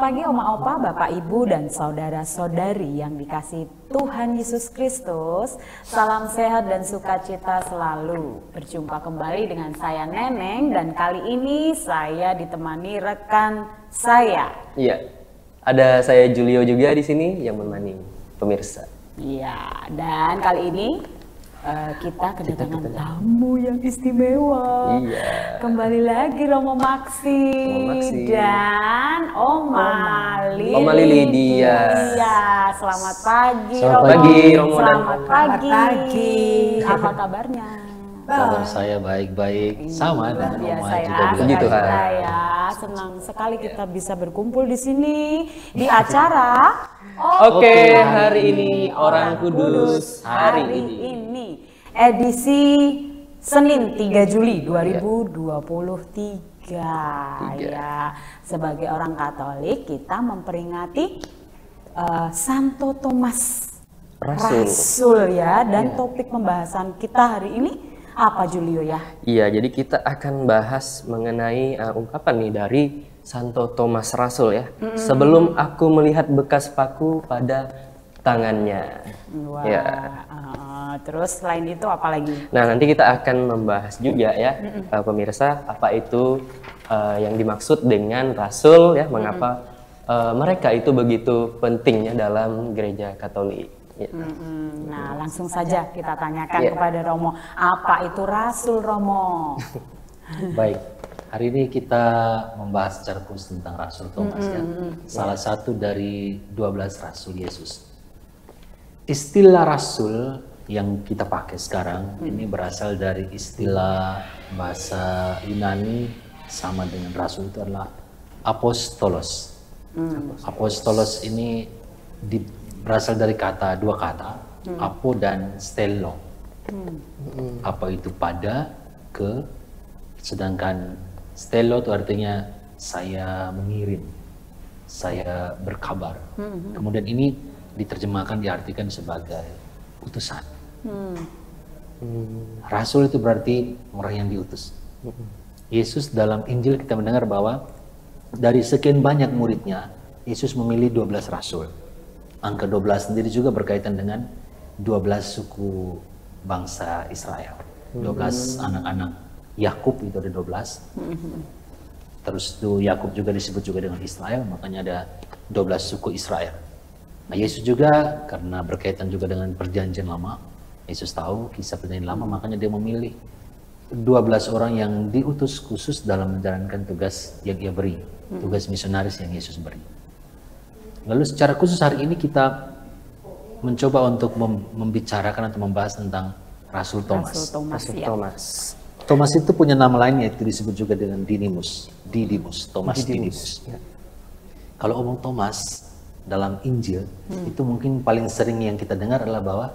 pagi Oma Opa, Bapak Ibu dan saudara-saudari yang dikasihi Tuhan Yesus Kristus. Salam sehat dan sukacita selalu. Berjumpa kembali dengan saya Neneng dan kali ini saya ditemani rekan saya. Iya. Ada saya Julio juga di sini yang menemani pemirsa. Iya, dan kali ini kita kedatangan tamu yang istimewa. Iya. Kembali lagi Romo Maksi dan Oma Lili dia. Iya, selamat pagi. Selamat pagi, Romo. Selamat pagi. Apa kabarnya? Kabar saya baik-baik, sama dengan Oma juga. Puji Tuhan. Ya, senang sekali kita bisa berkumpul di sini di acara Oke, hari ini Orang Kudus hari ini. Edisi Senin 3 Juli 2023. Ya, sebagai orang Katolik kita memperingati Santo Thomas Rasul ya, dan topik pembahasan kita hari ini apa Julio ya? Iya, jadi kita akan bahas mengenai ungkapan nih dari Santo Thomas Rasul ya. Sebelum aku melihat bekas paku pada tangannya. Wah, Ya. Terus selain itu apa lagi? Nah, nanti kita akan membahas juga ya, pemirsa, apa itu yang dimaksud dengan Rasul ya, mengapa mereka itu begitu pentingnya dalam gereja Katolik. Ya. Nah, langsung saja kita tanyakan kepada Romo, apa itu Rasul, Romo? Baik, hari ini kita membahas secara khusus tentang Rasul Thomas ya. Salah satu dari 12 Rasul Yesus. Istilah Rasul yang kita pakai sekarang ini berasal dari istilah bahasa Yunani sama dengan Rasul itu adalah apostolos. Apostolos ini berasal dari dua kata, apo dan stello. Apa itu pada, ke, sedangkan stello itu artinya saya mengirim, saya berkabar. Kemudian ini diterjemahkan, diartikan sebagai utusan. Rasul itu berarti orang yang diutus. Yesus dalam Injil kita mendengar bahwa dari sekian banyak muridnya, Yesus memilih 12 rasul. Angka 12 sendiri juga berkaitan dengan 12 suku bangsa Israel. 12 anak-anak Yakub itu ada 12. Terus itu Yakub juga disebut juga dengan Israel, makanya ada 12 suku Israel. Nah, Yesus juga karena berkaitan juga dengan perjanjian lama, Yesus tahu kisah perjanjian lama, makanya dia memilih 12 orang yang diutus khusus dalam menjalankan tugas yang ia beri, tugas misionaris yang Yesus beri. Lalu secara khusus hari ini kita mencoba untuk membicarakan atau membahas tentang Rasul Thomas. Thomas itu punya nama lain, yaitu disebut juga dengan Didymus, Thomas Didymus. Ya. Kalau omong Thomas dalam Injil itu mungkin paling sering yang kita dengar adalah bahwa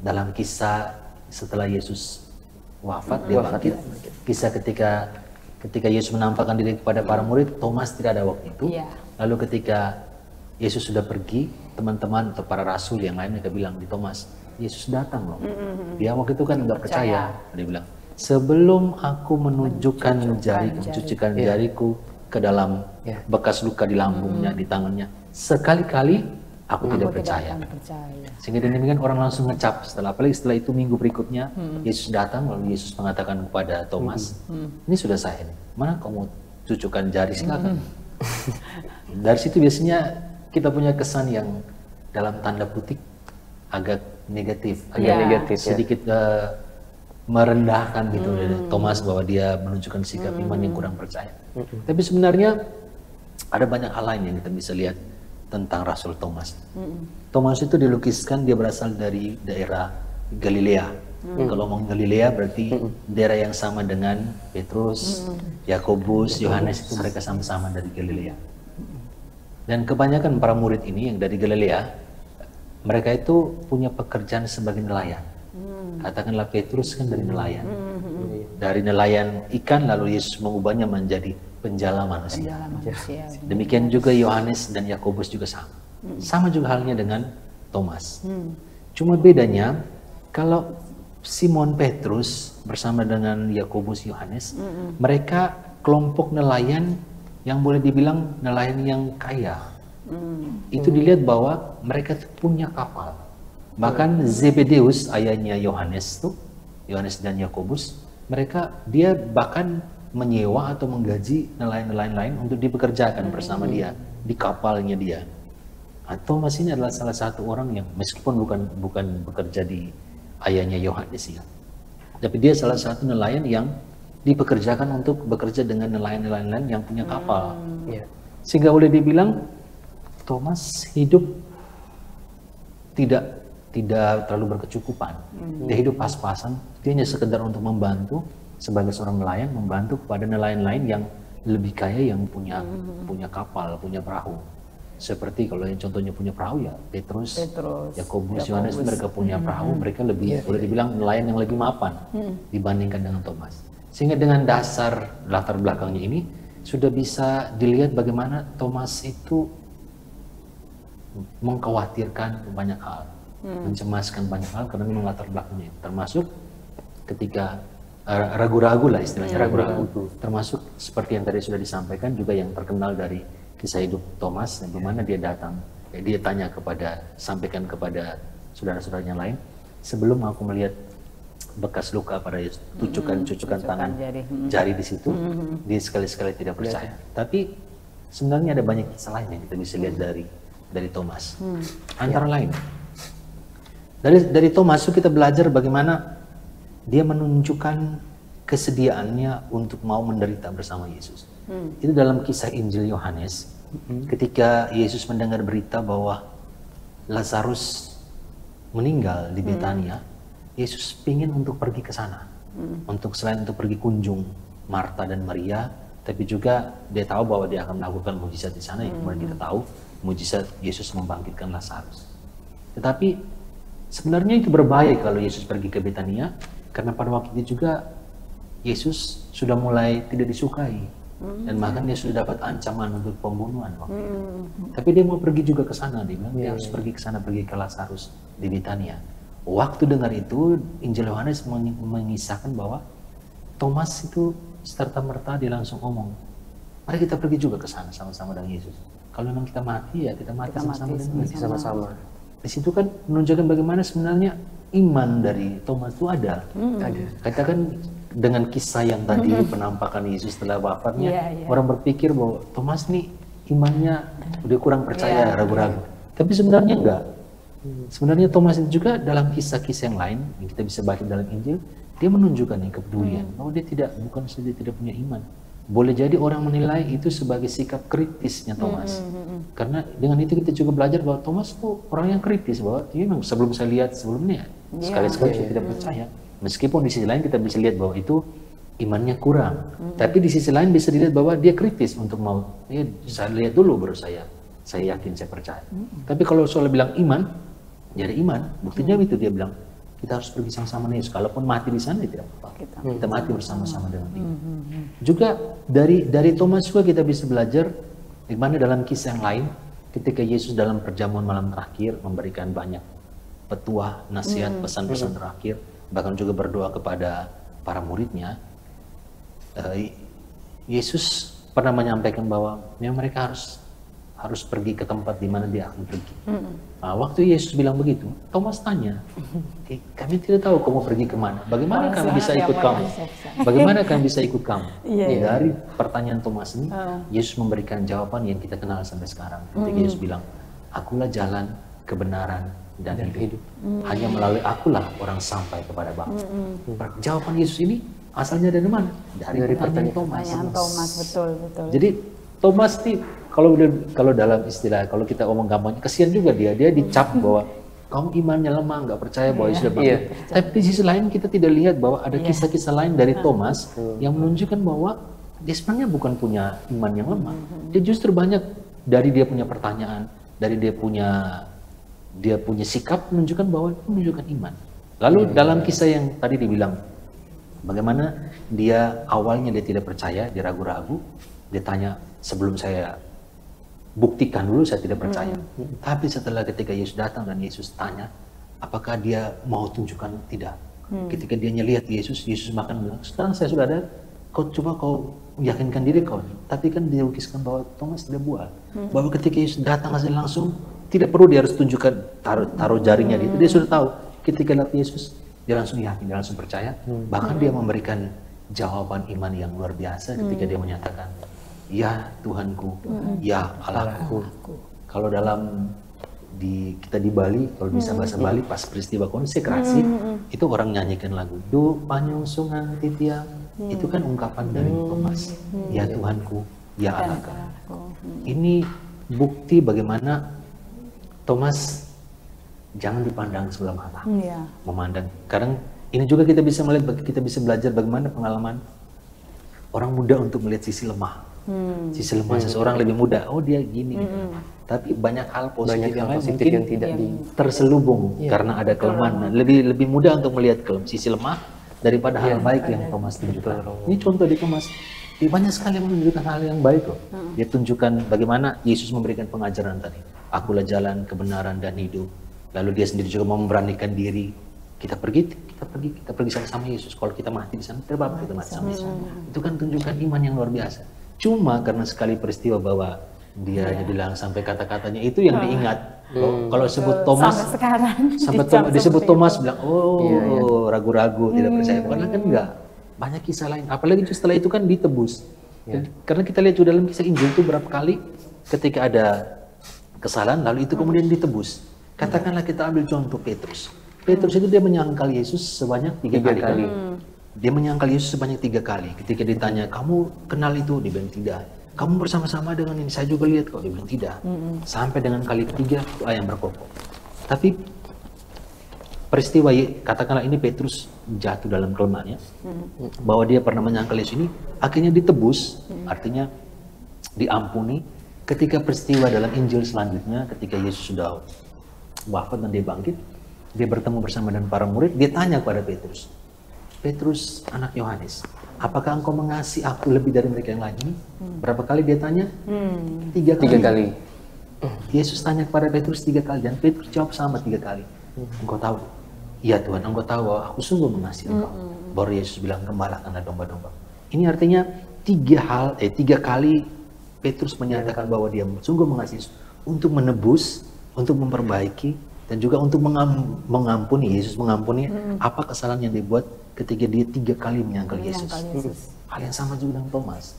dalam kisah setelah Yesus wafat, dia bangkit. Kisah ketika Yesus menampakkan diri kepada para murid, Thomas tidak ada waktu itu. Lalu ketika Yesus sudah pergi, teman-teman atau para rasul yang lain mereka bilang di Thomas, Yesus datang loh. Dia waktu itu kan nggak percaya. Dia bilang, sebelum aku menunjukkan mencucikan jariku ke dalam bekas luka di lambungnya, di tangannya, sekali-kali aku tidak percaya. Sehingga demikian orang langsung ngecap. Apalagi setelah itu minggu berikutnya Yesus datang, lalu Yesus mengatakan kepada Thomas, ini sudah saya nih, mana kamu cucukkan jari, silakan. Dari situ biasanya kita punya kesan yang dalam tanda kutip agak negatif, sedikit merendahkan gitu Thomas, bahwa dia menunjukkan sikap iman yang kurang percaya. Tapi sebenarnya ada banyak hal lain yang kita bisa lihat tentang Rasul Thomas. Thomas itu dilukiskan, dia berasal dari daerah Galilea. Kalau ngomong Galilea berarti daerah yang sama dengan Petrus, Yakobus, Yohanes, itu mereka sama-sama dari Galilea. Dan kebanyakan para murid ini yang dari Galilea, mereka itu punya pekerjaan sebagai nelayan. Katakanlah Petrus kan dari nelayan. Dari nelayan ikan, lalu Yesus mengubahnya menjadi penjala manusia. Demikian juga Yohanes dan Yakobus juga sama. Sama juga halnya dengan Thomas. Cuma bedanya, kalau Simon Petrus bersama dengan Yakobus, Yohanes, mereka kelompok nelayan yang boleh dibilang nelayan yang kaya. Itu dilihat bahwa mereka tuh punya kapal. Bahkan Zebedeus, ayahnya Yohanes tuh, Yohanes dan Yakobus, dia bahkan menyewa atau menggaji nelayan-nelayan lain untuk dipekerjakan bersama dia di kapalnya dia. Thomas ini adalah salah satu orang yang meskipun bukan bekerja di ayahnya Yohanes ya, tapi dia salah satu nelayan yang dipekerjakan untuk bekerja dengan nelayan-nelayan lain yang punya kapal. Sehingga boleh dibilang Thomas hidup tidak terlalu berkecukupan. Dia hidup pas-pasan. Dia hanya sekedar untuk membantu sebagai seorang nelayan, membantu kepada nelayan lain yang lebih kaya, yang punya kapal, punya perahu. Seperti kalau yang contohnya punya perahu ya Petrus, Yakobus, Yohanes, mereka punya perahu, mereka lebih boleh dibilang nelayan yang lebih mapan dibandingkan dengan Thomas. Sehingga dengan dasar latar belakangnya ini sudah bisa dilihat bagaimana Thomas itu mengkhawatirkan banyak hal, mencemaskan banyak hal karena memang latar belakangnya, termasuk ketika ragu-ragu lah istilahnya, ragu-ragu, termasuk seperti yang tadi sudah disampaikan juga yang terkenal dari kisah hidup Thomas, yang bagaimana dia datang, dia tanya sampaikan kepada saudara-saudara yang lain, sebelum aku melihat bekas luka pada cucukan tangan jari di situ, dia sekali-sekali tidak percaya. Tapi sebenarnya ada banyak kisah lain yang kita bisa lihat dari Thomas. Antara lain, dari Thomas itu kita belajar bagaimana dia menunjukkan kesediaannya untuk mau menderita bersama Yesus. Itu dalam kisah Injil Yohanes, ketika Yesus mendengar berita bahwa Lazarus meninggal di Betania, Yesus ingin untuk pergi ke sana, selain untuk pergi kunjung Marta dan Maria, tapi juga dia tahu bahwa dia akan melakukan mujizat di sana, yang kemudian kita tahu mujizat Yesus membangkitkan Lazarus. Tetapi sebenarnya itu berbahaya kalau Yesus pergi ke Betania, karena pada waktu itu juga Yesus sudah mulai tidak disukai, dan bahkan dia sudah dapat ancaman untuk pembunuhan waktu itu. Tapi dia mau pergi juga ke sana, dia bilang dia harus pergi ke sana, pergi ke Lazarus di Betania. Waktu dengar itu, Injil Yohanes mengisahkan bahwa Thomas itu serta-merta dia langsung ngomong, mari kita pergi juga ke sana sama-sama dengan Yesus. Kalau memang kita mati ya kita mati sama-sama dengan Yesus. Sama-sama. Di situ kan menunjukkan bagaimana sebenarnya iman dari Thomas itu ada. Katakan dengan kisah yang tadi penampakan Yesus setelah wafatnya, orang berpikir bahwa Thomas nih imannya udah kurang percaya, ragu-ragu. Tapi sebenarnya enggak. Sebenarnya Thomas itu juga dalam kisah-kisah yang lain yang kita bisa baca dalam Injil, dia menunjukkan yang kepedulian bahwa dia bukan saja tidak punya iman. Boleh jadi orang menilai itu sebagai sikap kritisnya Thomas. Karena dengan itu kita juga belajar bahwa Thomas itu orang yang kritis, bahwa memang sebelum saya lihat sebelumnya sekali-sekali saya tidak percaya. Meskipun di sisi lain kita bisa lihat bahwa itu imannya kurang. Tapi di sisi lain bisa dilihat bahwa dia kritis untuk mau, saya lihat dulu baru saya yakin, saya percaya. Tapi kalau soal bilang iman, jadi iman, buktinya itu dia bilang, kita harus pergi sama-sama nih, kalaupun mati di sana tidak apa-apa. Kita mati bersama-sama dengan dia. Juga dari Thomas juga kita bisa belajar di mana dalam kisah yang lain, ketika Yesus dalam perjamuan malam terakhir memberikan banyak petuah, nasihat, pesan-pesan terakhir, bahkan juga berdoa kepada para muridnya, Yesus pernah menyampaikan bahwa mereka harus pergi ke tempat di mana dia akan pergi. Nah, waktu Yesus bilang begitu, Thomas tanya, kami tidak tahu kamu pergi kemana. Bagaimana kami bisa ikut kamu? Bagaimana kami bisa ikut kamu? Dari pertanyaan Thomas ini, Yesus memberikan jawaban yang kita kenal sampai sekarang. Ketika Yesus bilang, akulah jalan, kebenaran, dan hidup. Hanya melalui akulah orang sampai kepada Bapa. Jawaban Yesus ini asalnya dari mana? Dari pertanyaan Thomas. Betul. Jadi Thomas ini kalau dalam istilah, kalau kita omong gampang, kesian juga dia dicap bahwa kamu imannya lemah, nggak percaya bahwa Yesus sudah bangkit. Tapi di sisi lain kita tidak lihat bahwa ada kisah-kisah lain dari Thomas yang menunjukkan bahwa dia sebenarnya bukan punya iman yang lemah. Dia justru banyak dari dia punya pertanyaan, dari dia punya sikap menunjukkan bahwa itu menunjukkan iman. Lalu dalam kisah yang tadi dibilang, bagaimana dia awalnya dia tidak percaya, dia ragu-ragu, dia tanya, sebelum saya buktikan dulu saya tidak percaya. Tapi setelah ketika Yesus datang dan Yesus tanya, apakah dia mau tunjukkan? Tidak. Ketika dia lihat Yesus makan bilang, sekarang saya sudah ada kau yakinkan diri kau. Tapi kan dilukiskan bahwa Thomas tidak buat. Bahwa ketika Yesus datang hasil langsung, tidak perlu dia harus tunjukkan taruh jarinya gitu. Dia sudah tahu ketika lihat Yesus, dia langsung yakin, dia langsung percaya. Bahkan dia memberikan jawaban iman yang luar biasa ketika dia menyatakan, ya Tuhanku, ya Allahku. Kalau kita di Bali, kalau bisa bahasa Bali pas peristiwa konsekrasi, itu orang nyanyikan lagu Do Panyong Sungang Titiang. Itu kan ungkapan dari Thomas, ya Tuhanku, ya Allahku. Ini bukti bagaimana Thomas jangan dipandang sebelah mata, memandang. Kadang ini juga kita bisa melihat, kita bisa belajar bagaimana pengalaman orang muda untuk melihat sisi lemah. Sisi lemah seseorang lebih muda, oh dia gini gitu. Tapi banyak hal positif yang lain mungkin tidak terselubung karena ada kelemahan. Lebih mudah untuk melihat sisi lemah daripada hal baik yang Thomas tunjukkan. Ini contoh di Thomas, dia banyak sekali menunjukkan hal yang baik loh. Dia tunjukkan bagaimana Yesus memberikan pengajaran tadi. Akulah jalan, kebenaran dan hidup. Lalu dia sendiri juga memberanikan diri. Kita pergi sama Yesus. Kalau kita mati di sana, terbapak kita mati sama Yesus. Itu kan tunjukkan iman yang luar biasa. Cuma karena sekali peristiwa bahwa dia hanya bilang sampai kata-katanya itu yang diingat. Kalau sebut Thomas, disebut Thomas bilang, ragu-ragu, tidak percaya. Karena kan enggak, banyak kisah lain. Apalagi setelah itu kan ditebus. Karena kita lihat juga dalam kisah Injil itu berapa kali ketika ada kesalahan, lalu itu kemudian ditebus. Katakanlah kita ambil contoh Petrus. Petrus itu dia menyangkal Yesus sebanyak 3 kali. Dia menyangkal Yesus sebanyak 3 kali. Ketika ditanya, kamu kenal itu? Dia bilang tidak. Kamu bersama-sama dengan ini, saya juga lihat kok. Dia bilang tidak. Sampai dengan kali ketiga, doa yang berkokok. Tapi peristiwa, katakanlah ini Petrus jatuh dalam kelemahannya, bahwa dia pernah menyangkal Yesus ini, akhirnya ditebus, artinya diampuni. Ketika peristiwa dalam Injil selanjutnya, ketika Yesus sudah wafat dan dia bangkit, dia bertemu bersama dengan para murid, dia tanya kepada Petrus, Petrus anak Yohanes, apakah engkau mengasihi aku lebih dari mereka yang lain ini? Berapa kali dia tanya? 3 kali. Yesus tanya kepada Petrus 3 kali dan Petrus jawab sama 3 kali. Engkau tahu? Iya Tuhan, engkau tahu bahwa aku sungguh mengasihi engkau. Baru Yesus bilang, gembalakanlah domba-domba. Ini artinya 3 kali Petrus menyatakan bahwa dia sungguh mengasihi Yesus untuk menebus, untuk memperbaiki, dan juga untuk mengampuni. Yesus mengampuni apa kesalahan yang dibuat ketika dia 3 kali menyangkal Yesus. Hal yang sama juga dengan Thomas.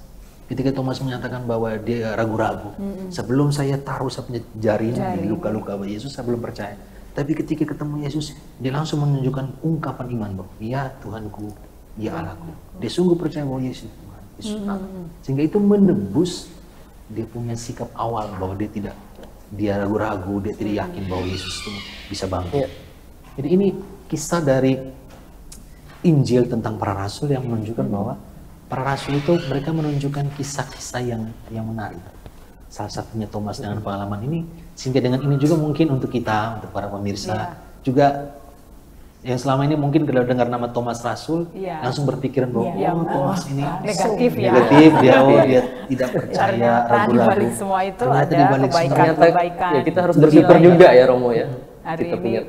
Ketika Thomas menyatakan bahwa dia ragu-ragu, sebelum saya taruh jarinya di luka-luka Yesus, saya belum percaya. Tapi ketika ketemu Yesus, dia langsung menunjukkan ungkapan iman bahwa, ya Tuhanku, ya Allahku. Dia sungguh percaya bahwa Yesus Tuhan, Yesus sehingga itu menebus dia punya sikap awal bahwa dia ragu-ragu, dia tidak yakin bahwa Yesus itu bisa bangkit. Jadi ini kisah dari Injil tentang para rasul yang menunjukkan bahwa para rasul itu mereka menunjukkan kisah-kisah yang menarik. Salah satunya Thomas dengan pengalaman ini, sehingga dengan ini juga mungkin untuk kita, untuk para pemirsa, juga yang selama ini mungkin kalau dengar nama Thomas Rasul, langsung berpikiran bahwa Thomas ini negatif, dia tidak percaya, ragu-ragu. Semua itu ternyata ada kebaikan. Ya, kita harus bersyukur juga ya Romo ya. Hari kita ini,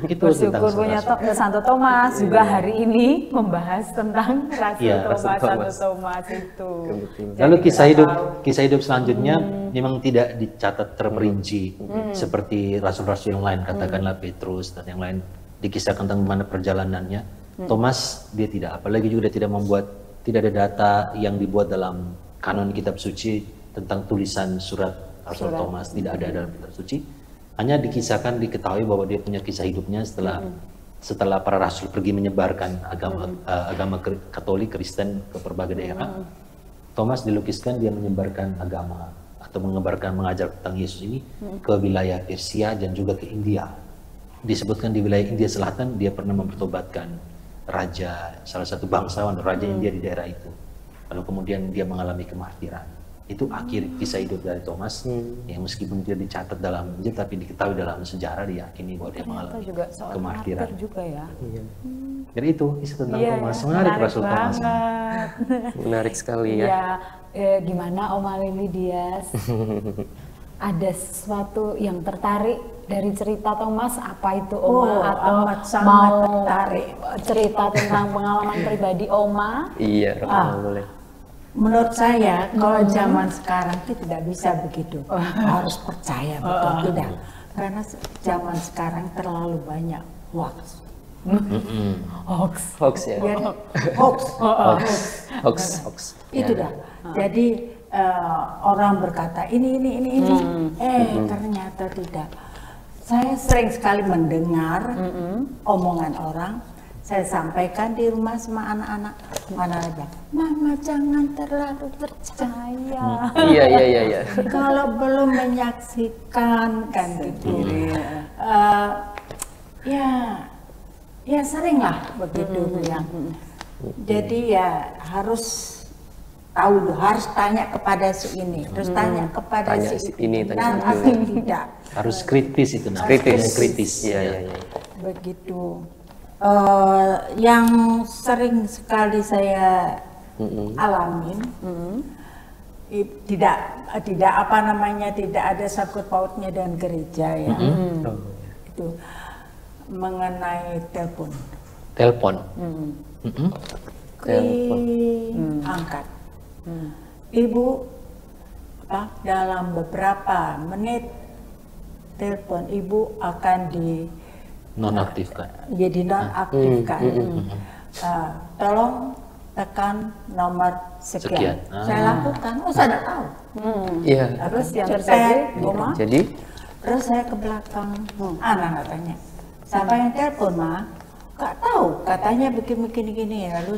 itu bersyukur punya Santo Thomas juga hari ini membahas tentang Rasul Thomas, Santo Thomas itu. Lalu kisah hidup selanjutnya memang tidak dicatat terperinci seperti rasul-rasul yang lain, katakanlah Petrus dan yang lain dikisahkan tentang bagaimana perjalanannya. Thomas dia tidak, apalagi juga dia tidak ada data yang dibuat dalam kanon kitab suci tentang tulisan surat Rasul Thomas, tidak ada dalam kitab suci. Hanya diketahui bahwa dia punya kisah hidupnya setelah para rasul pergi menyebarkan agama Katolik, Kristen ke berbagai daerah. Thomas dilukiskan dia menyebarkan agama atau mengajar tentang Yesus ini ke wilayah Persia dan juga ke India. Disebutkan di wilayah India Selatan dia pernah mempertobatkan salah satu bangsawan raja India di daerah itu. Lalu kemudian dia mengalami kemartiran. Itu akhir kisah hidup dari Thomas yang meskipun tidak dicatat dalam Injil tapi diketahui dalam sejarah, diyakini bahwa dia mengalami juga kemartiran juga ya. Jadi itu kisah tentang Thomas, menarik Rasul Thomas. Menarik sekali ya. Gimana Oma Lili Dias? Ada sesuatu yang tertarik Dari cerita Thomas apa itu Oh, Oma, atau amat sangat mau tertarik. cerita tentang pengalaman pribadi Oma? Iya, boleh. Menurut saya kalau zaman sekarang itu tidak bisa begitu, harus percaya betul tidak, karena zaman sekarang terlalu banyak hoax. Hoax ya. Jadi, hoax. Hoax. Itu dah. Jadi orang berkata ini, ternyata tidak. Saya sering sekali mendengar omongan orang. Saya sampaikan di rumah sama anak-anak. Mana aja, Mama jangan terlalu percaya. Iya. Kalau belum menyaksikan kan gitu. Ya seringlah begitu yang. Jadi ya harus tahu, harus tanya kepada si ini, terus tanya kepada Tanya si si ini, tanya benar si atau tidak. Harus kritis itu namanya. Kritis. Iya. Begitu. Yang sering sekali saya alamin, tidak apa namanya, tidak ada sangkut pautnya dengan gereja ya. Itu mengenai telepon. Telepon. Angkat. Ibu dalam beberapa menit telepon ibu akan Nonaktifkan. jadi nonaktifkan. Tolong tekan nomor sekian. Saya lakukan. Saya tidak tahu. Iya. Terus yang Cepet, terjadi, gitu. Oma? Jadi Terus saya ke belakang. Anak tanya, siapa yang telepon, Ma? Gak tahu. Katanya begini. Lalu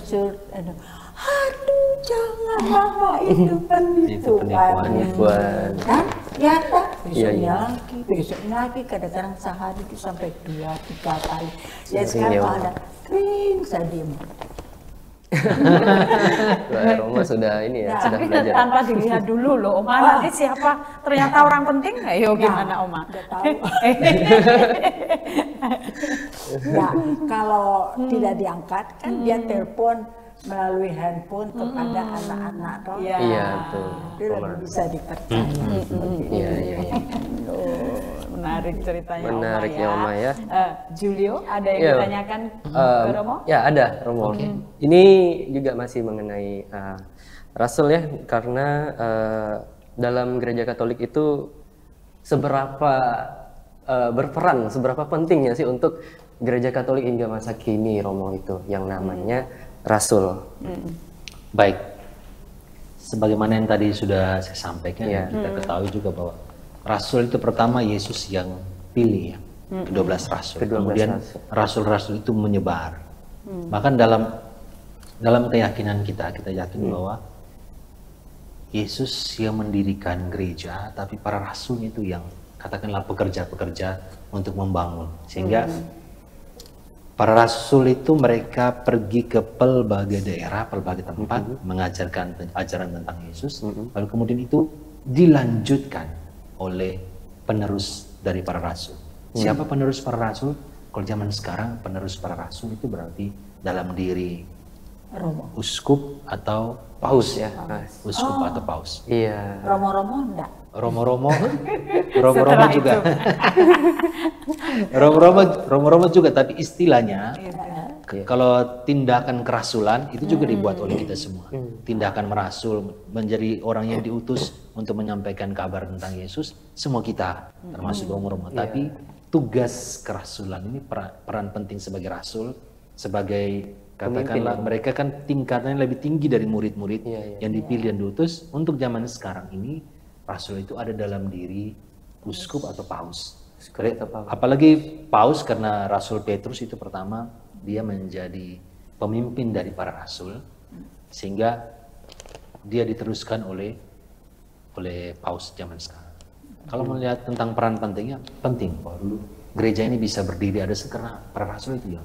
aduh jangan Mama, itu penipuan. Dan ternyata Iya. besoknya lagi kadang-kadang sehari itu sampai 2-3 kali. Ya Sering ya, sekarang Om. ada kering saya diem. Roma sudah ini ya, sudah Tapi belajar. tanpa dilihat dulu loh, Oma nanti siapa ternyata orang penting nggak? Yo gimana Oma? Udah tahu. Ya, kalau tidak diangkat kan dia telepon melalui handphone kepada anak-anak toh. Iya, betul. Itu lebih bisa dipercaya. Iya. Menarik ceritanya Menarik ya, Oma ya. Julio, ada yang Iya. ditanyakan ke Romo? Ya ada, Romo. Ini juga masih mengenai Rasul ya, karena dalam gereja Katolik itu seberapa berperan, seberapa pentingnya sih untuk gereja Katolik hingga masa kini, Romo, itu yang namanya Rasul. Baik. Sebagaimana yang tadi sudah saya sampaikan, kita ketahui juga bahwa Rasul itu pertama Yesus yang pilih ya, ke-12 Rasul. Kemudian Rasul-Rasul itu menyebar. Bahkan dalam keyakinan kita yakin bahwa Yesus yang mendirikan gereja, tapi para Rasul itu yang katakanlah pekerja-pekerja untuk membangun. Sehingga para Rasul itu mereka pergi ke pelbagai daerah, pelbagai tempat, mengajarkan ajaran tentang Yesus. Lalu kemudian itu dilanjutkan oleh penerus dari para rasul. Siapa penerus para rasul? Kalau zaman sekarang penerus para rasul itu berarti dalam diri Romo. uskup atau Paus ya. uskup atau paus. Iya. Romo enggak? Romo juga. Romo juga, tapi istilahnya kalau tindakan kerasulan itu juga dibuat oleh kita semua. Tindakan merasul, menjadi orang yang diutus untuk menyampaikan kabar tentang Yesus, semua kita termasuk Romo. Tapi tugas kerasulan ini peran penting sebagai rasul, sebagai katakanlah mereka kan tingkatannya lebih tinggi dari murid-murid yang dipilih dan diutus. Untuk zaman sekarang ini rasul itu ada dalam diri uskup atau paus. Apalagi paus, karena Rasul Petrus itu pertama dia menjadi pemimpin dari para rasul, sehingga dia diteruskan oleh paus zaman sekarang. Kalau melihat tentang peran pentingnya, penting bahwa dulu gereja ini bisa berdiri ada karena para rasul itu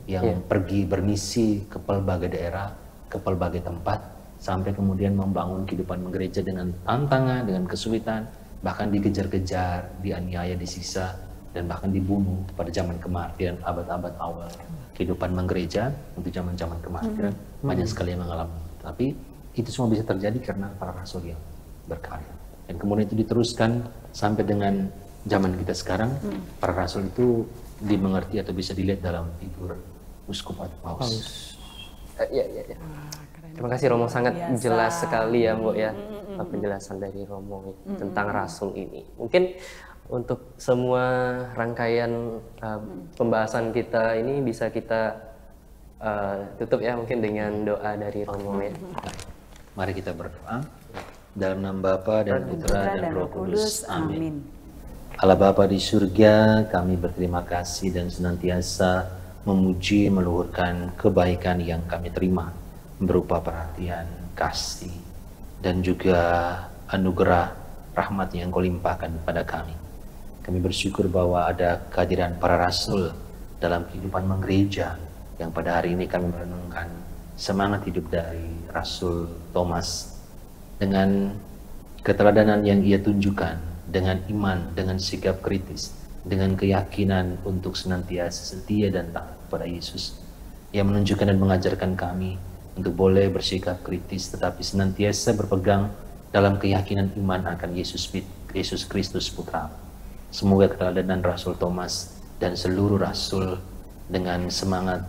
yang pergi bermisi ke pelbagai daerah, ke pelbagai tempat, sampai kemudian membangun kehidupan gereja dengan tantangan, dengan kesulitan, bahkan dikejar-kejar, dianiaya, disiksa, dan bahkan dibunuh pada zaman kemartiran, abad-abad awal kehidupan menggereja. Untuk zaman-zaman kemartiran banyak sekali yang mengalami. Tapi itu semua bisa terjadi karena para rasul yang berkarya. Dan kemudian itu diteruskan sampai dengan zaman kita sekarang para rasul itu dimengerti atau bisa dilihat dalam figur uskup atau paus. Ya. Terima kasih Romo, sangat jelas sekali ya Mbok ya penjelasan dari Romo tentang rasul ini. Mungkin untuk semua rangkaian pembahasan kita ini bisa kita tutup ya mungkin dengan doa dari Romo ya. Mari kita berdoa. Dalam nama Bapa dan Putra dan Roh Kudus. Amin. Allah Bapa di surga, kami berterima kasih dan senantiasa memuji, meluhurkan kebaikan yang kami terima berupa perhatian, kasih, dan juga anugerah rahmat yang Kau limpahkan kepada kami. Kami bersyukur bahwa ada kehadiran para rasul dalam kehidupan menggereja yang pada hari ini kami merenungkan semangat hidup dari Rasul Thomas dengan keteladanan yang ia tunjukkan, dengan iman, dengan sikap kritis, dengan keyakinan untuk senantiasa setia dan taat kepada Yesus. Ia menunjukkan dan mengajarkan kami untuk boleh bersikap kritis tetapi senantiasa berpegang dalam keyakinan iman akan Yesus Kristus Putra. Semoga keteladanan Rasul Thomas dan seluruh rasul dengan semangat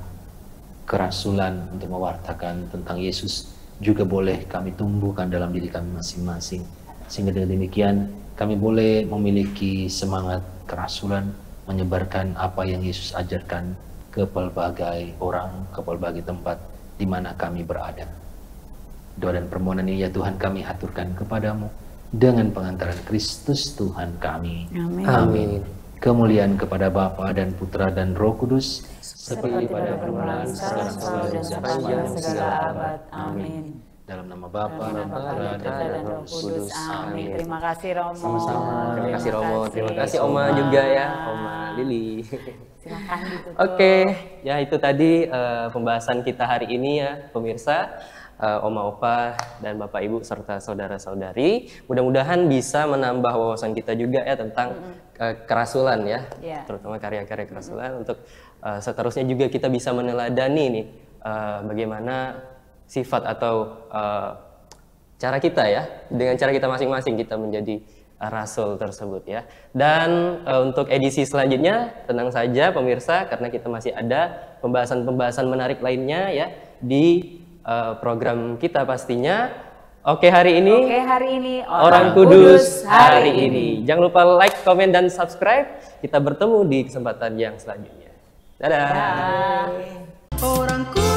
kerasulan untuk mewartakan tentang Yesus juga boleh kami tumbuhkan dalam diri kami masing-masing, sehingga dengan demikian kami boleh memiliki semangat kerasulan menyebarkan apa yang Yesus ajarkan ke pelbagai orang, ke pelbagai tempat di mana kami berada. Doa dan permohonan ini ya Tuhan kami haturkan kepadamu dengan pengantaran Kristus Tuhan kami. Amin. Kemuliaan kepada Bapa dan Putra dan Roh Kudus seperti pada permulaan, sekarang, selalu, dan sepanjang segala abad. Amin. Dalam nama Bapa dan Putra dan Roh Kudus. Amin. Terima kasih Romo. Sama-sama. Terima kasih Romo, terima kasih Oma juga ya, Oma Lili. Silakan ditutup. Oke, ya itu tadi pembahasan kita hari ini ya pemirsa, Oma Opa dan Bapak Ibu serta saudara-saudari. Mudah-mudahan bisa menambah wawasan kita juga ya tentang kerasulan ya, terutama karya-karya kerasulan. Untuk seterusnya juga kita bisa meneladani nih bagaimana sifat atau cara kita ya, dengan cara kita masing-masing kita menjadi rasul tersebut ya. Dan untuk edisi selanjutnya tenang saja pemirsa, karena kita masih ada pembahasan-pembahasan menarik lainnya ya di program kita pastinya. Oke hari ini Orang Kudus hari ini. Jangan lupa like, komen, dan subscribe. Kita bertemu di kesempatan yang selanjutnya. Dadah. Bye. Orang Kudus.